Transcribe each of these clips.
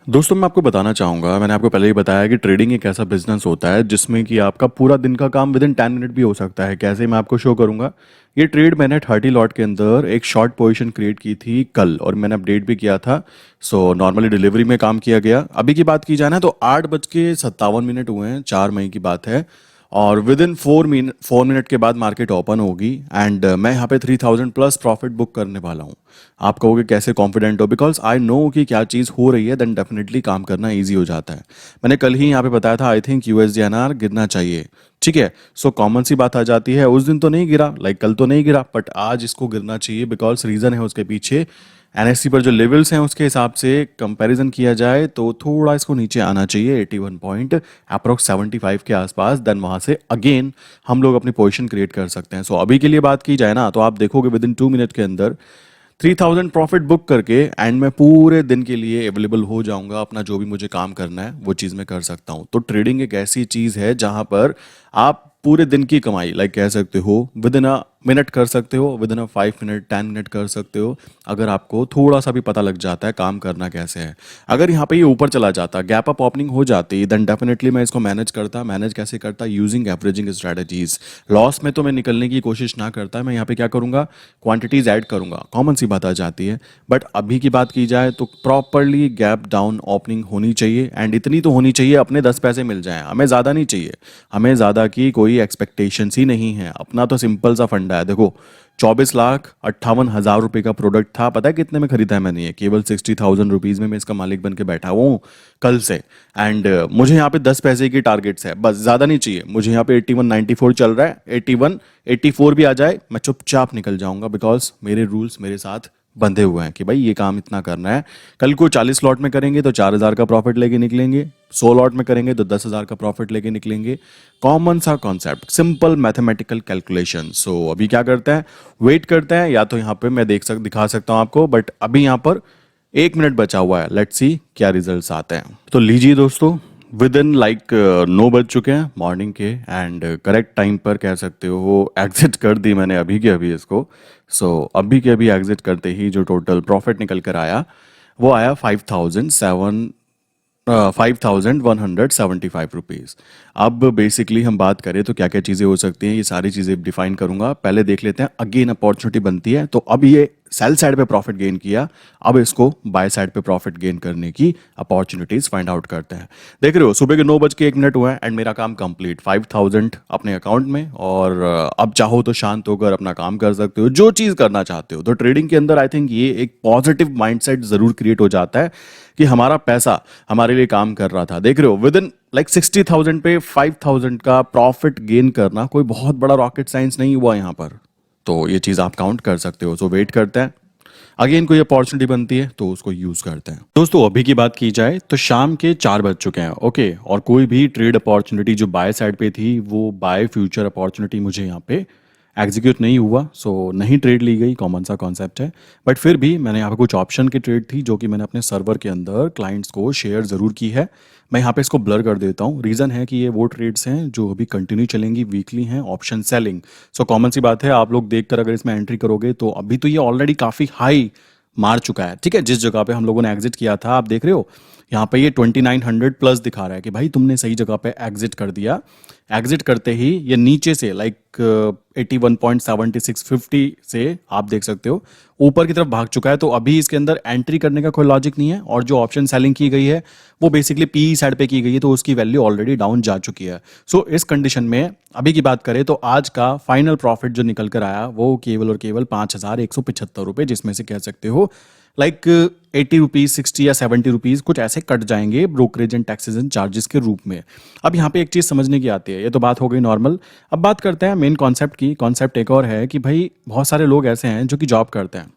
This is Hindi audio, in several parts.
दोस्तों मैं आपको बताना चाहूँगा, मैंने आपको पहले ही बताया कि ट्रेडिंग एक ऐसा बिजनेस होता है जिसमें कि आपका पूरा दिन का काम विद इन 10 मिनट भी हो सकता है। कैसे, मैं आपको शो करूँगा। ये ट्रेड मैंने 30 लॉट के अंदर एक शॉर्ट पोजीशन क्रिएट की थी कल, और मैंने अपडेट भी किया था। सो नॉर्मली डिलीवरी में काम किया गया। अभी की बात की जाए ना तो 8:57 हुए हैं, 4 मई की बात है। और विद इन 4 मिनट के बाद मार्केट ओपन होगी एंड मैं यहाँ पे 3000 प्लस प्रॉफिट बुक करने वाला हूँ। आप कहोगे कैसे कॉन्फिडेंट हो, बिकॉज आई नो कि क्या चीज़ हो रही है, देन डेफिनेटली काम करना ईजी हो जाता है। मैंने कल ही यहाँ पे बताया था, आई थिंक यूएसडीएनआर गिरना चाहिए। ठीक है, सो कॉमन सी बात आ जाती है, उस दिन तो नहीं गिरा, लाइक कल तो नहीं गिरा, बट आज इसको गिरना चाहिए बिकॉज रीज़न है उसके पीछे। एनएससी पर जो लेवल्स हैं उसके हिसाब से कंपैरिजन किया जाए तो थोड़ा इसको नीचे आना चाहिए, 81 पॉइंट अप्रोक्स 75 के आसपास। देन वहाँ से अगेन हम लोग अपनी पोजीशन क्रिएट कर सकते हैं। सो अभी के लिए बात की जाए ना तो आप देखोगे विद इन 2 मिनट के अंदर 3000 प्रॉफिट बुक करके एंड मैं पूरे दिन के लिए अवेलेबल हो जाऊंगा। अपना जो भी मुझे काम करना है वो चीज़ मैं कर सकता हूँ। तो ट्रेडिंग एक ऐसी चीज़ है जहां पर आप पूरे दिन की कमाई, लाइक कह सकते हो, विद इन अ मिनट कर सकते हो, with in a 5 minute 10 minute कर सकते हो, अगर आपको थोड़ा सा भी पता लग जाता है काम करना कैसे है। अगर यहाँ पे ये ऊपर चला जाता, गैप अप ओपनिंग हो जाती, देन डेफिनेटली मैं इसको मैनेज कैसे करता, यूजिंग एवरेजिंग स्ट्रेटजीज। लॉस में तो मैं निकलने की कोशिश ना करता, मैं यहाँ पे क्या करूँगा, क्वांटिटीज ऐड करूँगा, कॉमन सी बात आ जाती है। बट अभी की बात की जाए तो प्रॉपरली गैप डाउन ओपनिंग होनी चाहिए एंड इतनी तो होनी चाहिए अपने 10 पैसे मिल जाएं, हमें ज़्यादा नहीं चाहिए। हमें ज़्यादा की कोई एक्सपेक्टेशंस ही नहीं है। अपना तो सिंपल सा फंडा है। देखो, 24,58,000 रुपये का प्रोडक्ट था, पता है कितने में खरीदा है मैंने? ये केवल 60,000 रुपीज़ में मैं इसका मालिक बन के बैठा हुआ हूँ कल से। एंड मुझे यहाँ पे 10 पैसे की टारगेट्स है, बस, ज़्यादा नहीं चाहिए मुझे। यहाँ पे 8194 चल रहा है, 84 भी आ जाए मैं चुपचाप निकल जाऊंगा, बिकॉज मेरे रूल्स मेरे साथ बंधे हुए हैं कि भाई ये काम इतना करना है। कल को 40 लॉट में करेंगे तो 4,000 का प्रॉफिट लेके निकलेंगे, 100 लॉट में करेंगे तो 10,000 का प्रॉफिट लेके निकलेंगे। कॉमन सा कॉन्सेप्ट, सिंपल मैथमेटिकल कैलकुलेशन। सो अभी क्या करते हैं, वेट करते हैं। या तो यहाँ पे मैं दिखा सकता हूँ आपको, बट अभी यहाँ पर 1 मिनट बचा हुआ है, लेट्स सी क्या रिजल्ट्स आते हैं। तो लीजिए दोस्तों, विद इन लाइक 9 बज चुके हैं मॉर्निंग के एंड करेक्ट टाइम पर कह सकते हो वो एग्जिट कर दी मैंने अभी के अभी इसको। सो अभी के अभी एग्जिट करते ही जो टोटल प्रॉफिट निकल कर आया वो आया 5,175 रुपीज़। अब बेसिकली हम बात करें तो क्या क्या चीज़ें हो सकती हैं, ये सारी चीज़ें डिफाइन करूंगा। पहले देख लेते हैं, अगेन अपॉर्चुनिटी बनती है तो अब ये सेल साइड पे प्रॉफिट गेन किया, अब इसको बाय साइड पे प्रॉफिट गेन करने की अपॉर्चुनिटीज फाइंड आउट करते हैं। देख रहे हो, सुबह के 9:01 हुआ है एंड मेरा काम कंप्लीट, 5,000 अपने अकाउंट में। और अब चाहो तो शांत होकर अपना काम कर सकते हो, जो चीज़ करना चाहते हो। तो ट्रेडिंग के अंदर आई थिंक ये एक पॉजिटिव माइंडसेट जरूर क्रिएट हो जाता है कि हमारा पैसा हमारे लिए काम कर रहा था। देख रहे हो, विद इन लाइक 60,000 पे 5,000 का प्रॉफिट गेन करना कोई बहुत बड़ा रॉकेट साइंस नहीं हुआ यहाँ पर। तो ये चीज़ आप काउंट कर सकते हो। सो वेट करते हैं, अगेन कोई अपॉर्चुनिटी बनती है तो उसको यूज करते हैं। दोस्तों अभी की बात की जाए तो शाम के 4 बज चुके हैं, ओके। और कोई भी ट्रेड अपॉर्चुनिटी जो बाय साइड पे थी, वो बाय फ्यूचर अपॉर्चुनिटी मुझे यहाँ पे एग्जीक्यूट नहीं हुआ। सो नहीं ट्रेड ली गई, कॉमन सा कॉन्सेप्ट है। बट फिर भी मैंने यहाँ पे कुछ ऑप्शन की ट्रेड थी जो कि मैंने अपने सर्वर के अंदर क्लाइंट्स को शेयर ज़रूर की है। मैं यहाँ पे इसको ब्लर कर देता हूँ। रीज़न है कि ये वो ट्रेड्स हैं जो अभी कंटिन्यू चलेंगी, वीकली हैं, ऑप्शन सेलिंग। सो कॉमन सी बात है, आप लोग देखकर अगर इसमें एंट्री करोगे तो अभी तो ये ऑलरेडी काफ़ी हाई मार चुका है। ठीक है, जिस जगह पे हम लोगों ने एग्जिट किया था, आप देख रहे हो यहाँ पे ये 2900 प्लस दिखा रहा है कि भाई तुमने सही जगह पे एग्जिट कर दिया। एग्जिट करते ही ये नीचे से लाइक 81.7650 से आप देख सकते हो ऊपर की तरफ भाग चुका है। तो अभी इसके अंदर एंट्री करने का कोई लॉजिक नहीं है। और जो ऑप्शन सेलिंग की गई है वो बेसिकली पी साइड पे की गई है, तो उसकी वैल्यू ऑलरेडी डाउन जा चुकी है। सो इस कंडीशन में अभी की बात करें तो आज का फाइनल प्रॉफिट जो निकल कर आया वो केवल और केवल 5,175 रुपये, जिसमें से कह सकते हो लाइक 80 रुपीज़, 60 या 70 रुपीज़ कुछ ऐसे कट जाएंगे brokerage and taxes and charges के रूप में। अब यहाँ पे एक चीज़ समझने की आती है, ये तो बात हो गई नॉर्मल। अब बात करते हैं मेन कॉन्सेप्ट की। कॉन्सेप्ट एक और है कि भाई बहुत सारे लोग ऐसे हैं जो कि जॉब करते हैं,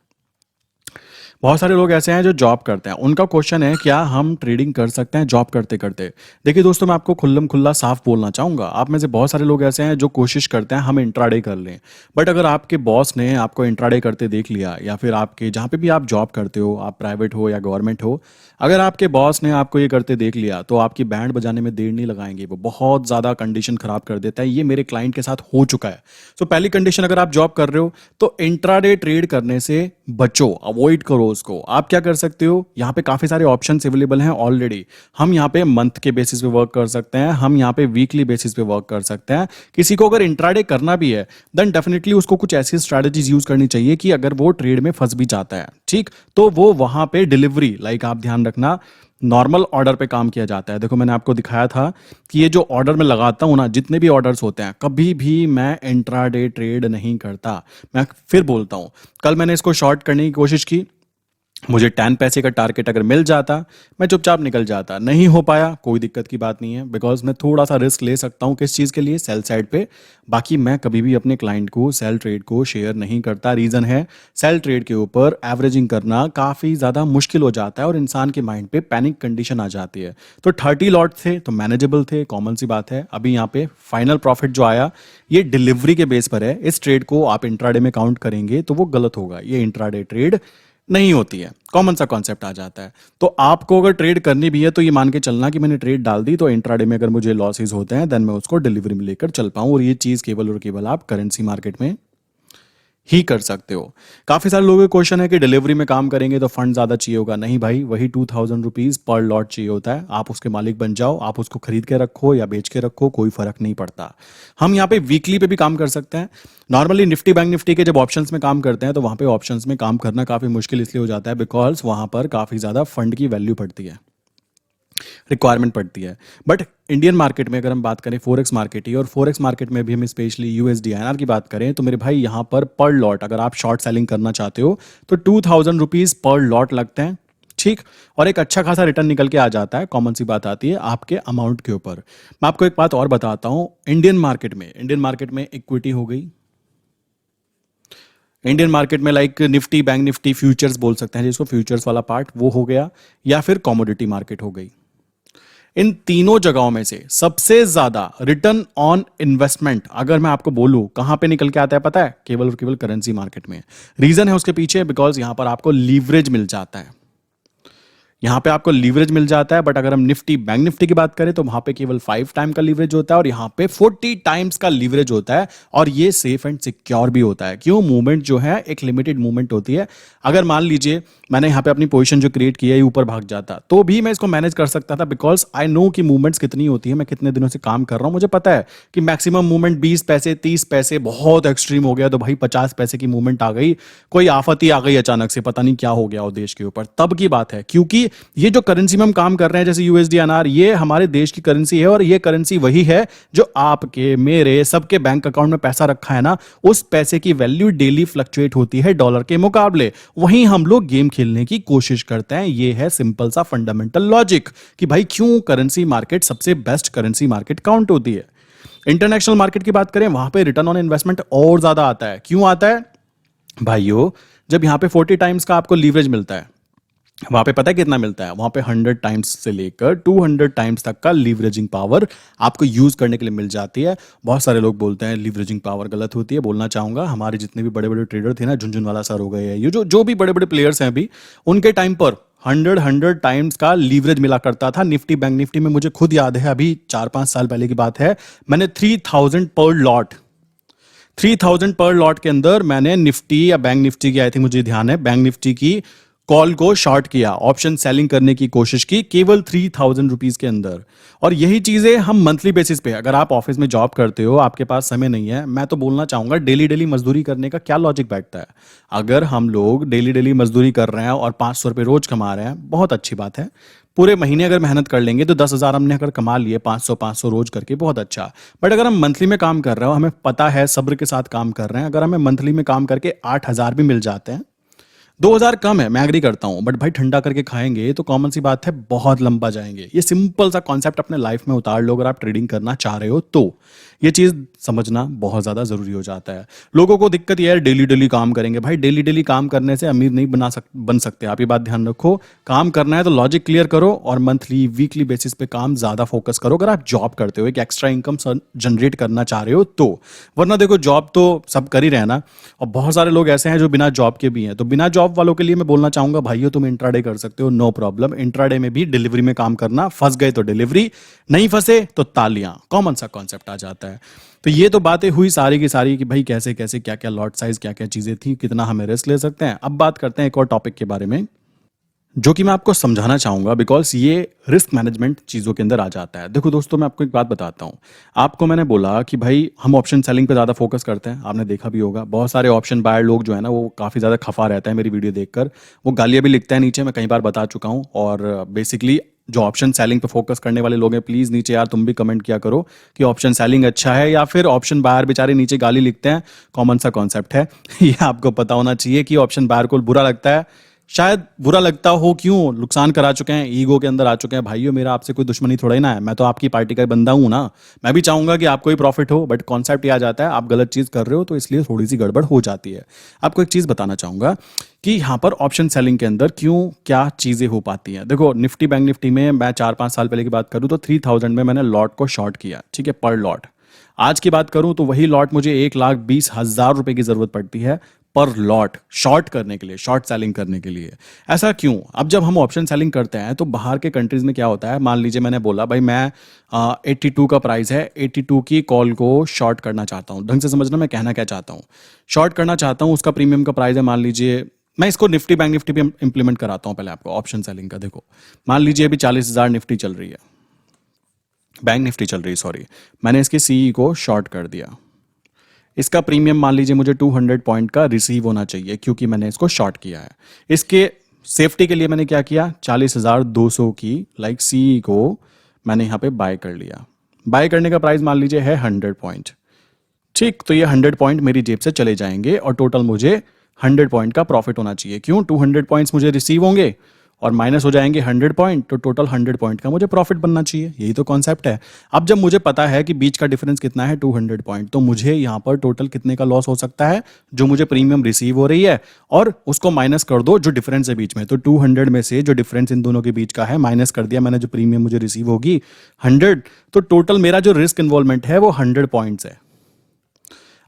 बहुत सारे लोग ऐसे हैं जो जॉब करते हैं। उनका क्वेश्चन है, क्या हम ट्रेडिंग कर सकते हैं जॉब करते करते? देखिए दोस्तों, मैं आपको खुल्लम खुल्ला साफ बोलना चाहूँगा, आप में से बहुत सारे लोग ऐसे हैं जो कोशिश करते हैं हम इंट्राडे कर लें। बट अगर आपके बॉस ने आपको इंट्राडे करते देख लिया, या फिर आपके जहाँ पे भी आप जॉब करते हो, आप प्राइवेट हो या गवर्नमेंट हो, अगर आपके बॉस ने आपको ये करते देख लिया तो आपकी बैंड बजाने में देर नहीं लगाएंगे, वो बहुत ज़्यादा कंडीशन खराब कर देता है। ये मेरे क्लाइंट के साथ हो चुका है। तो पहली कंडीशन, अगर आप जॉब कर रहे हो तो इंट्राडे ट्रेड करने से बचो, अवॉइड करो उसको। आप क्या कर सकते हो, यहाँ पे काफ़ी सारे ऑप्शंस अवेलेबल हैं ऑलरेडी। हम यहाँ पे मंथ के बेसिस पे वर्क कर सकते हैं, हम यहाँ पे वीकली बेसिस पे वर्क कर सकते हैं। किसी को अगर इंट्राडे करना भी है देन डेफिनेटली उसको कुछ ऐसी स्ट्रैटेजीज यूज करनी चाहिए कि अगर वो ट्रेड में फंस भी जाता है, ठीक, तो वो वहां पे डिलीवरी, लाइक आप ध्यान रखना, नॉर्मल ऑर्डर पे काम किया जाता है। देखो मैंने आपको दिखाया था कि ये जो ऑर्डर मैं लगाता हूं ना, जितने भी ऑर्डर्स होते हैं, कभी भी मैं इंट्राडे ट्रेड नहीं करता। मैं फिर बोलता हूं, कल मैंने इसको शॉर्ट करने की कोशिश की, मुझे 10 पैसे का टारगेट अगर मिल जाता मैं चुपचाप निकल जाता। नहीं हो पाया, कोई दिक्कत की बात नहीं है, बिकॉज मैं थोड़ा सा रिस्क ले सकता हूँ। किस चीज़ के लिए? सेल साइड पे। बाकी मैं कभी भी अपने क्लाइंट को सेल ट्रेड को शेयर नहीं करता। रीज़न है, सेल ट्रेड के ऊपर एवरेजिंग करना काफ़ी ज़्यादा मुश्किल हो जाता है और इंसान के माइंड पे पैनिक कंडीशन आ जाती है। तो 30 लॉट थे तो मैनेजेबल थे, कॉमन सी बात है। अभी यहाँ पे फाइनल प्रॉफिट जो आया ये डिलीवरी के बेस पर है। इस ट्रेड को आप इंट्राडे में काउंट करेंगे तो वो गलत होगा, ये इंट्राडे ट्रेड नहीं होती है। कॉमन सा कॉन्सेप्ट आ जाता है। तो आपको अगर ट्रेड करनी भी है तो ये मान के चलना कि मैंने ट्रेड डाल दी तो इंट्राडे में अगर मुझे लॉसेस होते हैं देन मैं उसको डिलीवरी में लेकर चल पाऊं। और ये चीज़ केवल और केवल आप करेंसी मार्केट में ही कर सकते हो। काफी सारे लोगों का क्वेश्चन है कि डिलीवरी में काम करेंगे तो फंड ज्यादा चाहिए होगा। नहीं भाई, वही 2000 रुपीज पर लॉट चाहिए होता है। आप उसके मालिक बन जाओ, आप उसको खरीद के रखो या बेच के रखो, कोई फर्क नहीं पड़ता। हम यहाँ पे वीकली पे भी काम कर सकते हैं। नॉर्मली निफ्टी बैंक निफ्टी के जब ऑप्शंस में काम करते हैं तो वहां पे ऑप्शंस में काम करना काफी मुश्किल इसलिए हो जाता है बिकॉज वहां पर काफी ज्यादा फंड की वैल्यू पड़ती है, रिक्वायरमेंट पड़ती है। बट इंडियन मार्केट में अगर हम बात करें फॉरेक्स मार्केट ही, और फॉरेक्स मार्केट में भी हम स्पेशली यूएसडी आईएनआर की बात करें तो मेरे भाई यहाँ पर लॉट अगर आप शॉर्ट सेलिंग करना चाहते हो तो 2000 रुपीज पर लॉट लगते हैं, ठीक। और एक अच्छा खासा रिटर्न निकल के आ जाता है। कॉमन सी बात आती है आपके अमाउंट के ऊपर। मैं आपको एक बात और बताता हूं, इंडियन मार्केट में इक्विटी हो गई, इंडियन मार्केट में like Nifty bank Nifty futures बोल सकते हैं जिसको, फ्यूचर्स वाला पार्ट वो हो गया, या फिर कमोडिटी मार्केट हो गई। इन तीनों जगहों में से सबसे ज्यादा रिटर्न ऑन इन्वेस्टमेंट अगर मैं आपको बोलूं कहां पे निकल के आता है पता है? केवल और केवल करेंसी मार्केट में। रीजन है उसके पीछे, बिकॉज यहां पर आपको लीवरेज मिल जाता है, यहाँ पे आपको लीवरेज मिल जाता है। बट अगर हम निफ्टी बैंक निफ्टी की बात करें तो वहां पे केवल 5 टाइम का लीवरेज होता है और यहाँ पे 40 टाइम्स का लीवरेज होता है। और ये सेफ एंड सिक्योर भी होता है। क्यों? मूवमेंट जो है एक लिमिटेड मूवमेंट होती है। अगर मान लीजिए मैंने यहाँ पे अपनी पोजीशन जो क्रिएट की है ऊपर भाग जाता तो भी मैं इसको मैनेज कर सकता था, बिकॉज आई नो कि मूवमेंट्स कितनी होती है। मैं कितने दिनों से काम कर रहा हूं, मुझे पता है कि मैक्सिमम मूवमेंट 20 पैसे 30 पैसे, बहुत एक्सट्रीम हो गया तो भाई 50 पैसे की मूवमेंट आ गई, कोई आफत ही आ गई अचानक से, पता नहीं क्या हो गया हो देश के ऊपर, तब की बात है। क्योंकि ये जो करेंसी में हम काम कर रहे हैं जैसे यूएसडी एनआर, ये हमारे देश की करेंसी है और ये करेंसी वही है जो आपके मेरे सबके बैंक अकाउंट में पैसा रखा है ना, उस पैसे की वैल्यू डेली फ्लक्चुएट होती है डॉलर के मुकाबले। वहीं हम लोग गेम खेलने की कोशिश करते हैं। ये है सिंपल सा फंडामेंटल लॉजिक कि भाई क्यों करेंसी मार्केट सबसे बेस्ट करेंसी मार्केट काउंट होती है। इंटरनेशनल मार्केट की बात करें वहां पे रिटर्न ऑन इन्वेस्टमेंट और ज्यादा आता है। क्यों आता है भाइयों? जब यहां पे 40 टाइम्स का आपको लीवरेज मिलता है, वहां पे पता है कितना मिलता है? वहां पे 100 टाइम्स से लेकर 200 टाइम्स तक का लीवरेजिंग पावर आपको यूज करने के लिए मिल जाती है। बहुत सारे लोग बोलते हैं लीवरेजिंग पावर गलत होती है। बोलना चाहूंगा हमारे जितने भी बड़े बड़े ट्रेडर थे ना, झुनझुनवाला सर हो गए, ये जो भी बड़े बड़े प्लेयर्स हैं अभी, उनके टाइम पर 100 टाइम्स का लीवरेज मिला करता था। निफ्टी बैंक निफ्टी में मुझे खुद याद है, अभी 4-5 साल पहले की बात है, मैंने 3000 पर लॉट के अंदर मैंने निफ्टी या बैंक निफ्टी की, आई थिंक मुझे ध्यान है, बैंक निफ्टी की कॉल को शॉर्ट किया, ऑप्शन सेलिंग करने की कोशिश की केवल 3000 रुपीज के अंदर। और यही चीजें हम मंथली बेसिस पे, अगर आप ऑफिस में जॉब करते हो, आपके पास समय नहीं है, मैं तो बोलना चाहूंगा डेली डेली मजदूरी करने का क्या लॉजिक बैठता है? अगर हम लोग डेली डेली मजदूरी कर रहे हैं और 500 रुपये रोज कमा रहे हैं, बहुत अच्छी बात है। पूरे महीने अगर मेहनत कर लेंगे तो 10,000 हमने अगर कमा लिए 500 रोज करके, बहुत अच्छा। बट अगर हम मंथली में काम कर रहे हो, हमें पता है सब्र के साथ काम कर रहे हैं, अगर हमें मंथली में काम करके 8,000 भी मिल जाते हैं, 2000 कम है, मैं एग्री करता हूं, बट भाई ठंडा करके खाएंगे तो कॉमन सी बात है बहुत लंबा जाएंगे। ये सिंपल सा कॉन्सेप्ट अपने लाइफ में उतार लो अगर आप ट्रेडिंग करना चाह रहे हो तो। ये चीज समझना बहुत ज्यादा जरूरी हो जाता है। लोगों को दिक्कत यह है डेली डेली काम करेंगे। भाई डेली डेली काम करने से अमीर नहीं बन सकते आप, ये बात ध्यान रखो। काम करना है तो लॉजिक क्लियर करो और मंथली वीकली बेसिस पे काम ज्यादा फोकस करो अगर आप जॉब करते हो, एक एक्स्ट्रा इनकम जनरेट करना चाह रहे हो तो। वरना देखो जॉब तो सब कर ही रहे हैं ना, और बहुत सारे लोग ऐसे हैं जो बिना जॉब के भी हैं। तो बिना जॉब शॉप वालों के लिए मैं बोलना चाहूंगा, भाइयों तुम इंट्राडे कर सकते हो, नो प्रॉब्लम। इंट्राडे में भी डिलीवरी में काम करना, फंस गए तो डिलीवरी, नहीं फंसे तो तालियां, कॉमन सा कॉन्सेप्ट आ जाता है। तो ये तो बातें हुई सारी की सारी कि भाई कैसे कैसे क्या क्या लॉट साइज, क्या क्या चीजें थी, कितना हमें रिस्क ले सकते हैं। अब बात करते हैं एक और टॉपिक के बारे में जो कि मैं आपको समझाना चाहूंगा, बिकॉज ये रिस्क मैनेजमेंट चीज़ों के अंदर आ जाता है। देखो दोस्तों, मैं आपको एक बात बताता हूँ। आपको मैंने बोला कि भाई हम ऑप्शन सेलिंग पे ज़्यादा फोकस करते हैं, आपने देखा भी होगा बहुत सारे ऑप्शन बायर लोग जो है ना वो काफ़ी ज़्यादा खफा रहता है मेरी वीडियो देखकर, वो गालियाँ भी लिखता है नीचे, मैं कई बार बता चुका हूँ। और बेसिकली जो ऑप्शन सेलिंग पे फोकस करने वाले लोग हैं, प्लीज़ नीचे यार तुम भी कमेंट किया करो कि ऑप्शन सेलिंग अच्छा है या फिर ऑप्शन बायर बेचारे नीचे गाली लिखते हैं, कॉमन सा कॉन्सेप्ट है। ये आपको पता होना चाहिए कि ऑप्शन बायर को बुरा लगता है, शायद बुरा लगता हो, क्यों, नुकसान करा चुके हैं, ईगो के अंदर आ चुके हैं। भाइयों मेरा आपसे कोई दुश्मनी थोड़ा ही ना है, मैं तो आपकी पार्टी का ही बंदा हूं ना, मैं भी चाहूंगा कि आपको ही प्रॉफिट हो, बट कॉन्सेप्ट ये आ जाता है आप गलत चीज कर रहे हो तो इसलिए थोड़ी सी गड़बड़ हो जाती है। आपको एक चीज बताना चाहूंगा कि यहाँ पर ऑप्शन सेलिंग के अंदर क्यों क्या चीजें हो पाती हैं। देखो निफ्टी बैंक निफ्टी में मैं 4-5 साल पहले की बात करूँ तो 3000 में मैंने लॉट को शॉर्ट किया, ठीक है, पर लॉट। आज की बात करूं तो वही लॉट मुझे 1,20,000 रुपए की जरूरत पड़ती है पर लॉट शॉर्ट करने के लिए, शॉर्ट सेलिंग करने के लिए। ऐसा क्यों? अब जब हम ऑप्शन सेलिंग करते हैं तो बाहर के कंट्रीज में क्या होता है, मान लीजिए मैंने बोला भाई मैं 82 का प्राइस है, 82 की कॉल को शॉर्ट करना चाहता हूं, ढंग से समझना मैं कहना क्या चाहता हूं। शॉर्ट करना चाहता हूं, उसका प्रीमियम का प्राइस है मान लीजिए, मैं इसको निफ्टी बैंक निफ्टी पे इंप्लीमेंट कराता हूं पहले आपको ऑप्शन सेलिंग का। देखो मान लीजिए अभी 40,000 निफ्टी चल रही है, बैंक निफ्टी चल रही है सॉरी, मैंने इसके सीई को शॉर्ट कर दिया। इसका प्रीमियम मान लीजिए मुझे 200 पॉइंट का रिसीव होना चाहिए क्योंकि मैंने इसको शॉर्ट किया है। इसके सेफ्टी के लिए मैंने क्या किया, 40,200 की लाइक सीई को मैंने यहाँ पे बाय कर लिया। बाय करने का प्राइस मान लीजिए है 100 पॉइंट, ठीक, तो ये 100 पॉइंट मेरी जेब से चले जाएंगे और टोटल मुझे 100 पॉइंट का प्रॉफिट होना चाहिए। क्यों? 200 पॉइंट्स मुझे रिसीव होंगे और माइनस हो जाएंगे 100 पॉइंट, तो टोटल 100 पॉइंट का मुझे प्रॉफिट बनना चाहिए। यही तो कॉन्सेप्ट है। अब जब मुझे पता है कि बीच का डिफरेंस कितना है 200 पॉइंट, तो मुझे यहाँ पर टोटल कितने का लॉस हो सकता है, जो मुझे प्रीमियम रिसीव हो रही है और उसको माइनस कर दो जो डिफरेंस है बीच में, तो 200 में से जो डिफरेंस इन दोनों के बीच का है माइनस कर दिया मैंने, जो प्रीमियम मुझे रिसीव होगी 100, तो टोटल मेरा जो रिस्क इन्वॉल्वमेंट है वो 100 पॉइंट्स है।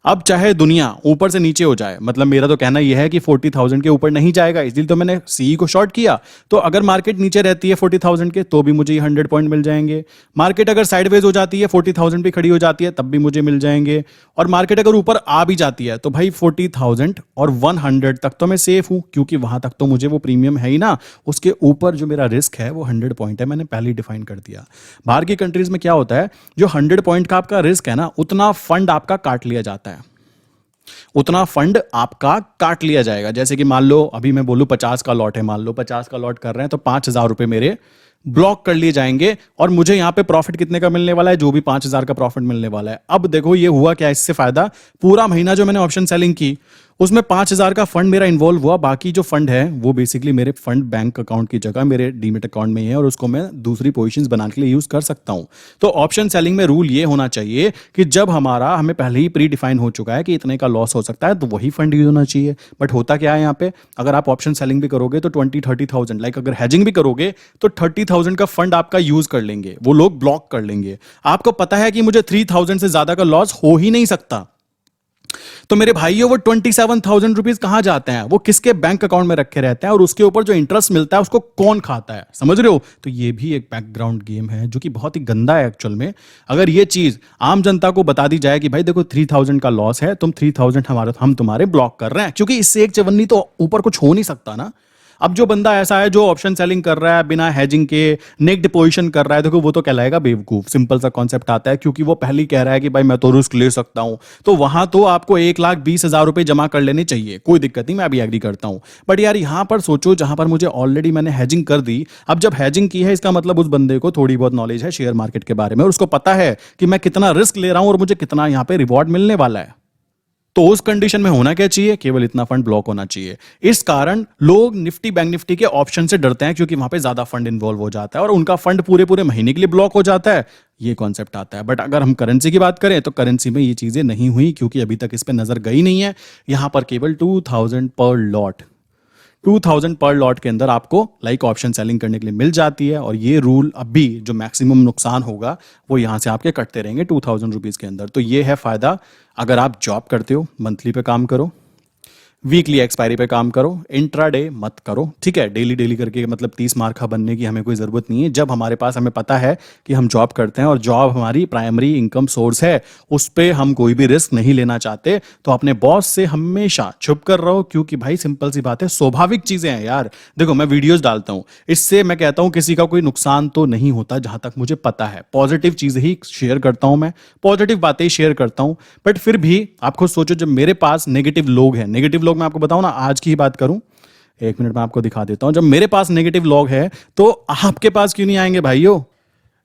अब चाहे दुनिया ऊपर से नीचे हो जाए, मतलब मेरा तो कहना यह है कि 40,000 के ऊपर नहीं जाएगा, इसलिए तो मैंने सीई को शॉर्ट किया। तो अगर मार्केट नीचे रहती है 40,000 के तो भी मुझे 100 पॉइंट मिल जाएंगे। मार्केट अगर साइडवेज हो जाती है 40,000 पे खड़ी हो जाती है तब भी मुझे मिल जाएंगे। और मार्केट अगर ऊपर आ भी जाती है तो भाई 40,000 और 100 तक तो मैं सेफ हूं, क्योंकि वहां तक तो मुझे वो प्रीमियम है ही ना। उसके ऊपर जो मेरा रिस्क है वो 100 पॉइंट है, मैंने पहले ही डिफाइन कर दिया। बाहर की कंट्रीज में क्या होता है, जो 100 पॉइंट का आपका रिस्क है ना, उतना फंड आपका काट लिया जाता है, उतना फंड आपका काट लिया जाएगा। जैसे कि मान लो अभी मैं बोलूं 50 का लॉट है, मान लो 50 का लॉट कर रहे हैं तो 5,000 रुपए मेरे ब्लॉक कर लिए जाएंगे और मुझे यहां पे प्रॉफिट कितने का मिलने वाला है, जो भी 5,000 का प्रॉफिट मिलने वाला है। अब देखो ये हुआ क्या, इससे फायदा, पूरा महीना जो मैंने ऑप्शन सेलिंग की उसमें 5,000 का फंड मेरा इन्वॉल्व हुआ, बाकी जो फंड है वो बेसिकली मेरे फंड बैंक अकाउंट की जगह मेरे डीमेट अकाउंट में ही है और उसको मैं दूसरी पोजीशंस बनाने के लिए यूज कर सकता हूं। तो ऑप्शन सेलिंग में रूल ये होना चाहिए कि जब हमें पहले ही प्री डिफाइन हो चुका है कि इतने का लॉस हो सकता है तो वही फंड यूज होना चाहिए। बट होता क्या है यहाँ पे, अगर आप ऑप्शन सेलिंग भी करोगे तो 20-30,000, लाइक अगर हैजिंग भी करोगे तो 30,000 का फंड आपका यूज कर लेंगे, वो लोग ब्लॉक कर लेंगे। आपको पता है कि मुझे 3,000 से ज्यादा का लॉस हो ही नहीं सकता, तो मेरे भाइयों वो 27,000 रुपीज कहां जाते हैं, वो किसके बैंक अकाउंट में रखे रहते हैं और उसके ऊपर जो इंटरेस्ट मिलता है उसको कौन खाता है, समझ रहे हो। तो ये भी एक बैकग्राउंड गेम है जो कि बहुत ही गंदा है एक्चुअल में। अगर ये चीज आम जनता को बता दी जाए कि भाई देखो 3,000 का लॉस है, तुम 3,000 हम तुम्हारे ब्लॉक कर रहे हैं, क्योंकि इससे एक चवन्नी तो ऊपर कुछ हो नहीं सकता ना। अब जो बंदा ऐसा है जो ऑप्शन सेलिंग कर रहा है बिना हैजिंग के, नेक्ड पोजीशन कर रहा है, देखो वो तो कहलाएगा बेवकूफ। सिंपल सा कॉन्सेप्ट आता है, क्योंकि वो पहले ही कह रहा है कि भाई मैं तो रिस्क ले सकता हूं, तो वहां तो आपको 1,20,000 रुपए जमा कर लेने चाहिए, कोई दिक्कत नहीं, मैं भी एग्री करता हूं। बट यार यहां पर सोचो, जहां पर मुझे ऑलरेडी मैंने हैजिंग कर दी, अब जब हैजिंग की है इसका मतलब उस बंदे को थोड़ी बहुत नॉलेज है शेयर मार्केट के बारे में और उसको पता है कि मैं कितना रिस्क ले रहा हूं और मुझे कितना यहां पे रिवॉर्ड मिलने वाला है। तो उस कंडीशन में होना क्या चाहिए, केवल इतना फंड ब्लॉक होना चाहिए। इस कारण लोग निफ्टी बैंक निफ्टी के ऑप्शन से डरते हैं, क्योंकि वहां पे ज्यादा फंड इन्वॉल्व हो जाता है और उनका फंड पूरे पूरे महीने के लिए ब्लॉक हो जाता है, ये कॉन्सेप्ट आता है। बट अगर हम करेंसी की बात करें तो करेंसी में ये चीजें नहीं हुई, क्योंकि अभी तक इस पर नजर गई नहीं है। यहां पर केवल 2,000 पर लॉट, 2,000 पर लॉट के अंदर आपको लाइक ऑप्शन सेलिंग करने के लिए मिल जाती है। और ये रूल अभी जो मैक्सिमम नुकसान होगा वो यहां से आपके कटते रहेंगे 2,000 रुपीज के अंदर। तो ये है फायदा, अगर आप जॉब करते हो मंथली पे काम करो, वीकली एक्सपायरी पे काम करो, इंट्राडे मत करो, ठीक है। डेली डेली करके मतलब 30 मार्क का बनने की हमें कोई ज़रूरत नहीं है। जब हमारे पास हमें पता है कि हम जॉब करते हैं और जॉब हमारी प्राइमरी इनकम सोर्स है, उस पे हम कोई भी रिस्क नहीं लेना चाहते, तो अपने बॉस से हमेशा छुप कर रहो, क्योंकि भाई सिंपल सी बात है, स्वाभाविक चीज़ें हैं यार। देखो मैं वीडियोज़ डालता हूँ, इससे मैं कहता हूँ किसी का कोई नुकसान तो नहीं होता जहाँ तक मुझे पता है। पॉजिटिव चीज़ें ही शेयर करता हूँ मैं, पॉजिटिव बातें ही शेयर करता हूँ। बट फिर भी आप खुद सोचो, जब मेरे पास नेगेटिव लोग हैं, नेगेटिव लोग मैं आपको बताऊं ना, आज की ही बात करूं, एक मिनट में आपको दिखा देता हूं। जब मेरे पास नेगेटिव लोग हैं तो आपके पास क्यों नहीं आएंगे भाइयों।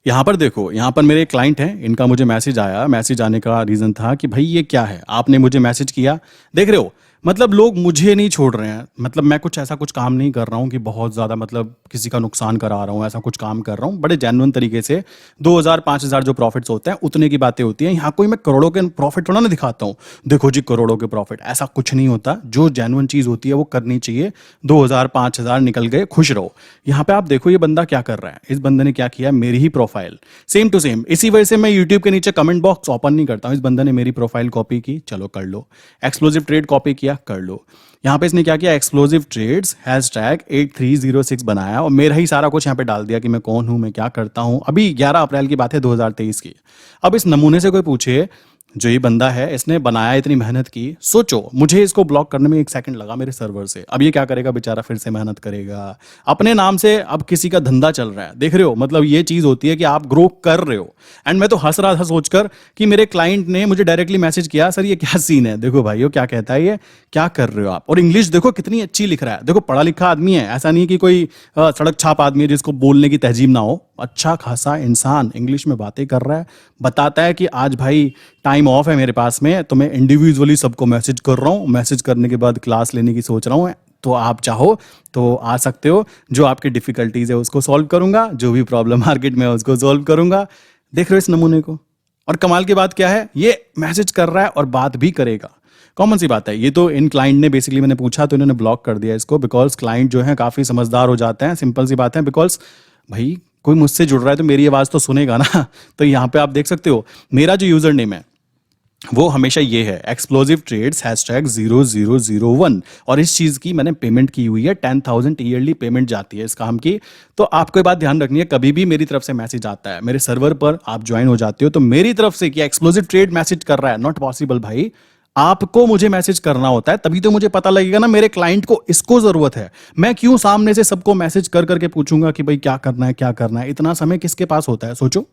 यहाँ पर देखो, यहाँ पर मेरे क्लाइंट हैं, इनका मुझे मैसेज आया। मैसेज आने का रीज़न था कि भाई ये क्या है, आपने मुझे मैसेज किया। देख रहे हो, मतलब लोग मुझे नहीं छोड़ रहे हैं। मतलब मैं कुछ ऐसा कुछ काम नहीं कर रहा हूँ कि बहुत ज़्यादा मतलब किसी का नुकसान करा रहा हूँ, ऐसा कुछ काम कर रहा हूँ। बड़े जेन्युइन तरीके से 2,000 5,000 जो प्रॉफिट्स होते हैं उतने की बातें होती हैं। यहाँ कोई मैं करोड़ों के प्रॉफिट थोड़ा ना दिखाता हूँ, देखो जी करोड़ों के प्रॉफिट, ऐसा कुछ नहीं होता। जो जेन्युइन चीज़ होती है वो करनी चाहिए। 2,000 5,000 निकल गए, खुश रहो। यहाँ पे आप देखो ये बंदा क्या कर रहा है। इस बंदे ने क्या किया, मेरी ही प्रोफाइल सेम टू सेम। इसी वजह से मैं यूट्यूब के नीचे कमेंट बॉक्स ओपन नहीं करता हूँ। इस बंदे ने मेरी प्रोफाइल कॉपी की, चलो कर लो। एक्सप्लोजिव ट्रेड कॉपी किया, कर लो। यहाँ पे इसने क्या किया, एक्सप्लोजिव ट्रेड्स हैशटैग 8306 बनाया और मेरा ही सारा कुछ यहाँ पे डाल दिया कि मैं कौन हूँ, मैं क्या करता हूँ। अभी 11 अप्रैल की बात है 2023 की। अब इस नमूने से कोई पूछे, जो ये बंदा है इसने बनाया, इतनी मेहनत की, सोचो मुझे इसको ब्लॉक करने में 1 सेकंड लगा मेरे सर्वर से। अब ये क्या करेगा बेचारा, फिर से मेहनत करेगा अपने नाम से। अब किसी का धंधा चल रहा है, देख रहे हो। मतलब ये चीज़ होती है कि आप ग्रो कर रहे हो। एंड मैं तो हंस रहा था सोचकर कि मेरे क्लाइंट ने मुझे डायरेक्टली मैसेज किया, सर ये क्या सीन है। देखो भाइयों क्या कहता है ये, क्या कर रहे हो आप। और इंग्लिश देखो कितनी अच्छी लिख रहा है। देखो पढ़ा लिखा आदमी है, ऐसा नहीं कि कोई सड़क छाप आदमी है जिसको बोलने की तहजीब ना हो। अच्छा खासा इंसान इंग्लिश में बातें कर रहा है, बताता है कि आज भाई टाइम ऑफ है मेरे पास में, तो मैं इंडिविजुअली सबको मैसेज कर रहा हूँ। मैसेज करने के बाद क्लास लेने की सोच रहा हूँ, तो आप चाहो तो आ सकते हो। जो आपकी डिफिकल्टीज है उसको सॉल्व करूंगा, जो भी प्रॉब्लम मार्केट में है उसको सॉल्व करूंगा। देख रहे हो इस नमूने को। और कमाल की बात क्या है, ये मैसेज कर रहा है और बात भी करेगा। कॉमन सी बात है। ये तो इन क्लाइंट ने बेसिकली, मैंने पूछा तो इन्होंने ब्लॉक कर दिया इसको, बिकॉज क्लाइंट जो है काफ़ी समझदार हो जाते हैं। सिंपल सी बात है, बिकॉज भाई कोई मुझसे जुड़ रहा है तो मेरी आवाज़ तो सुनेगा ना। तो यहाँ पे आप देख सकते हो मेरा जो यूज़र नेम है वो हमेशा ये है, एक्सप्लोजिव ट्रेड्स हैशटैग 0001। और इस चीज़ की मैंने पेमेंट की हुई है, 10,000 ईयरली पेमेंट जाती है इस काम की। तो आपको ये बात ध्यान रखनी है, कभी भी मेरी तरफ से मैसेज आता है, मेरे सर्वर पर आप ज्वाइन हो जाते हो, तो मेरी तरफ से कि एक्सप्लोजिव ट्रेड मैसेज कर रहा है, नॉट पॉसिबल भाई। आपको मुझे मैसेज करना होता है, तभी तो मुझे पता लगेगा ना मेरे क्लाइंट को इसको जरूरत है। मैं क्यों सामने से सबको मैसेज कर करके पूछूंगा कि भाई क्या करना है क्या करना है। इतना समय किसके पास होता है, सोचो।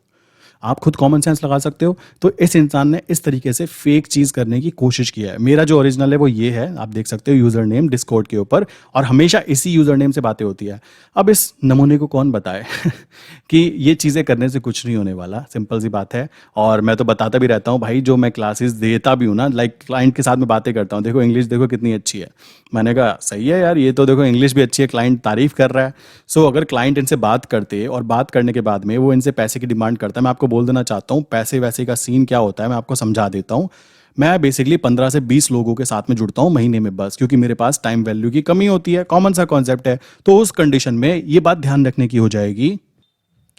आप खुद कॉमन सेंस लगा सकते हो। तो इस इंसान ने इस तरीके से फेक चीज़ करने की कोशिश की है। मेरा जो ओरिजिनल है वो ये है, आप देख सकते हो यूज़र नेम डिस्कॉर्ड के ऊपर, और हमेशा इसी यूज़र नेम से बातें होती है। अब इस नमूने को कौन बताए कि ये चीज़ें करने से कुछ नहीं होने वाला, सिंपल सी बात है। और मैं तो बताता भी रहता हूँ भाई, जो मैं क्लासेस देता भी हूँ ना, लाइक क्लाइंट के साथ में बातें करता हूँ, देखो इंग्लिश देखो कितनी अच्छी है। मैंने कहा सही है यार, ये तो देखो इंग्लिश भी अच्छी है, क्लाइंट तारीफ कर रहा है। सो अगर क्लाइंट इनसे बात करते और बात करने के बाद में वो इनसे पैसे की डिमांड करता है, मैं आपको बोल देना चाहता हूँ पैसे वैसे का सीन क्या होता है, मैं आपको समझा देता हूँ। मैं बेसिकली 15 से 20 लोगों के साथ में जुड़ता हूँ महीने में बस, क्योंकि मेरे पास टाइम वैल्यू की कमी होती है। कॉमन सा कॉन्सेप्ट है। तो उस कंडीशन में ये बात ध्यान रखने की हो जाएगी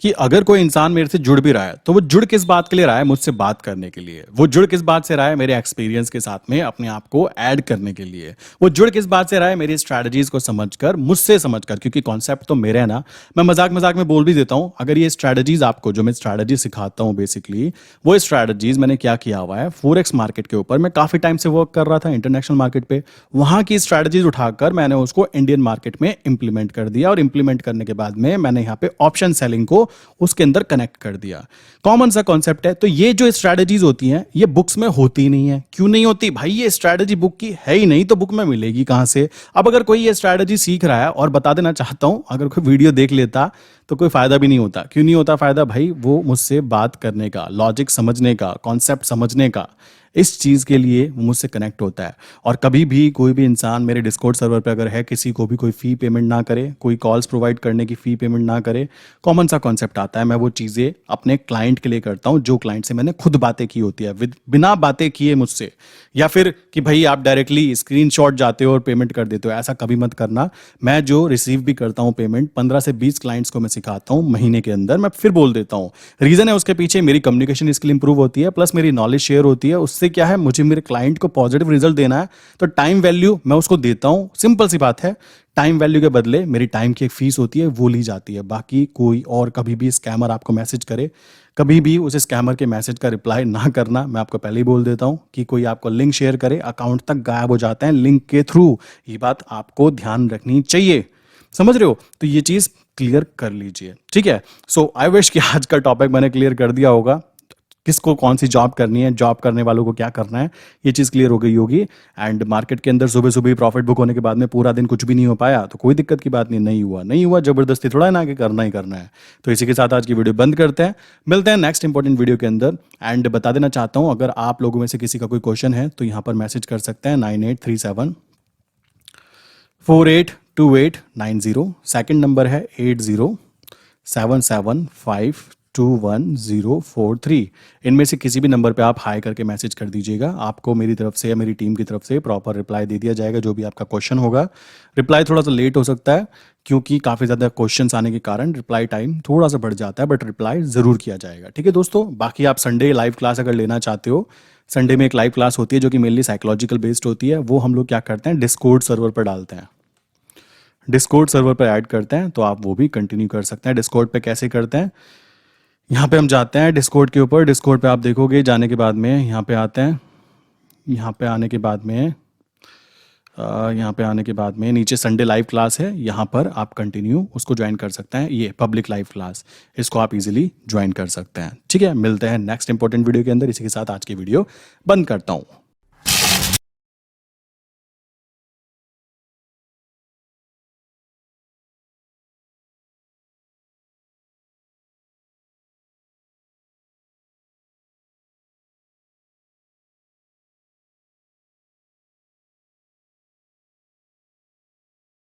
कि अगर कोई इंसान मेरे से जुड़ भी रहा है तो वो जुड़ किस बात के लिए रहा है, मुझसे बात करने के लिए। वो जुड़ किस बात से रहा है, मेरे एक्सपीरियंस के साथ में अपने आप को ऐड करने के लिए। वो जुड़ किस बात से रहा है, मेरी स्ट्रैटेजीज को समझकर, मुझसे समझकर, क्योंकि कॉन्सेप्ट तो मेरे है ना। मैं मजाक मजाक में बोल भी देता हूँ, अगर ये स्ट्रैटेजीज आपको, जो मैं स्ट्रैटेजी सिखाता हूँ बेसिकली, वो स्ट्रैटेजीज मैंने क्या किया हुआ है, फॉरेक्स मार्केट के ऊपर मैं काफी टाइम से वर्क कर रहा था, इंटरनेशनल मार्केट पे। वहां की स्ट्रैटेजीज उठाकर मैंने उसको इंडियन मार्केट में इंप्लीमेंट कर दिया, और इंप्लीमेंट करने के बाद में मैंने यहाँ पे ऑप्शन सेलिंग को उसके अंदर कनेक्ट कर दिया। कॉमन सा कॉन्सेप्ट है। तो ये जो स्ट्रैटेजीज होती हैं ये बुक्स में होती नहीं है। क्यों नहीं होती भाई, ये स्ट्रैटेजी बुक की है ही नहीं, तो बुक में मिलेगी कहां से। अब अगर कोई ये स्ट्रैटेजी सीख रहा है, और बता देना चाहता हूं, अगर कोई वीडियो देख लेता तो कोई फायदा भी नहीं होता। क्यों नहीं होता फायदा भाई, वो मुझसे बात करने का, लॉजिक समझने का, कॉन्सेप्ट समझने का, इस चीज़ के लिए वो मुझसे कनेक्ट होता है। और कभी भी कोई भी इंसान मेरे डिस्कॉर्ड सर्वर पे अगर है, किसी को भी कोई फ़ी पेमेंट ना करे, कोई कॉल्स प्रोवाइड करने की फ़ी पेमेंट ना करे। कॉमन सा कॉन्सेप्ट आता है, मैं वो चीज़ें अपने क्लाइंट के लिए करता हूँ जो क्लाइंट से मैंने खुद बातें की होती है, बिना बातें किए मुझसे। या फिर कि भाई आप डायरेक्टली स्क्रीनशॉट जाते हो और पेमेंट कर देते हो, ऐसा कभी मत करना। मैं जो रिसीव भी करता हूँ पेमेंट, 15 से 20 क्लाइंट्स को मैं सिखाता हूँ महीने के अंदर। मैं फिर बोल देता हूँ, रीज़न है उसके पीछे, मेरी कम्युनिकेशन स्किल इंप्रूव होती है, प्लस मेरी नॉलेज शेयर होती है, उससे इससे क्या है, मुझे मेरे क्लाइंट को पॉजिटिव रिजल्ट देना है, तो टाइम वैल्यू मैं उसको देता हूँ। सिंपल सी बात है, टाइम वैल्यू के बदले मेरी टाइम की एक फीस होती है, वो ली जाती है। बाकी कोई और कभी भी स्कैमर आपको मैसेज करे, कभी भी उस स्कैमर के मैसेज का रिप्लाई ना करना। मैं आपको पहले ही बोल देता हूँ कि कोई आपको लिंक शेयर करे, अकाउंट तक गायब हो जाते हैं लिंक के थ्रू। ये बात आपको ध्यान रखनी चाहिए, समझ रहे हो? तो ये चीज़ क्लियर कर लीजिए, ठीक है? सो आई विश कि आज का टॉपिक मैंने क्लियर कर दिया होगा, किसको कौन सी जॉब करनी है, जॉब करने वालों को क्या करना है, ये चीज़ क्लियर हो गई होगी। एंड मार्केट के अंदर सुबह सुबह प्रॉफिट बुक होने के बाद में पूरा दिन कुछ भी नहीं हो पाया तो कोई दिक्कत की बात नहीं, नहीं हुआ नहीं हुआ, जबरदस्ती थोड़ा है ना कि करना ही करना है। तो इसी के साथ आज की वीडियो बंद करते हैं, मिलते हैं नेक्स्ट इंपॉर्टेंट वीडियो के अंदर। एंड बता देना चाहता हूँ, अगर आप लोगों में से किसी का कोई क्वेश्चन है तो यहाँ पर मैसेज कर सकते हैं 9837482890। सेकंड नंबर है 8077521043। इनमें से किसी भी नंबर पे आप हाई करके मैसेज कर दीजिएगा, आपको मेरी तरफ से या मेरी टीम की तरफ से प्रॉपर रिप्लाई दे दिया जाएगा जो भी आपका क्वेश्चन होगा। रिप्लाई थोड़ा सा लेट हो सकता है क्योंकि काफ़ी ज़्यादा क्वेश्चंस आने के कारण रिप्लाई टाइम थोड़ा सा बढ़ जाता है, बट रिप्लाई ज़रूर किया जाएगा, ठीक है दोस्तों? बाकी आप संडे लाइव क्लास अगर लेना चाहते हो, संडे में एक लाइव क्लास होती है जो कि मेनली साइकोलॉजिकल बेस्ड होती है। वो हम लोग क्या करते हैं, डिस्कॉर्ड सर्वर पर डालते हैं, डिस्कॉर्ड सर्वर पर ऐड करते हैं, तो आप वो भी कंटिन्यू कर सकते हैं। डिस्कॉर्ड पे कैसे करते हैं, यहाँ पे हम जाते हैं डिस्कॉर्ड के ऊपर। डिस्कॉर्ड पे आप देखोगे, जाने के बाद में यहाँ पे आते हैं, यहाँ पे आने के बाद में यहाँ पे आने के बाद में नीचे संडे लाइव क्लास है, यहाँ पर आप कंटिन्यू उसको ज्वाइन कर सकते हैं। ये पब्लिक लाइव क्लास, इसको आप इजीली ज्वाइन कर सकते हैं, ठीक है? मिलते हैं नेक्स्ट इंपॉर्टेंट वीडियो के अंदर। इसी के साथ आज की वीडियो बंद करता हूँ।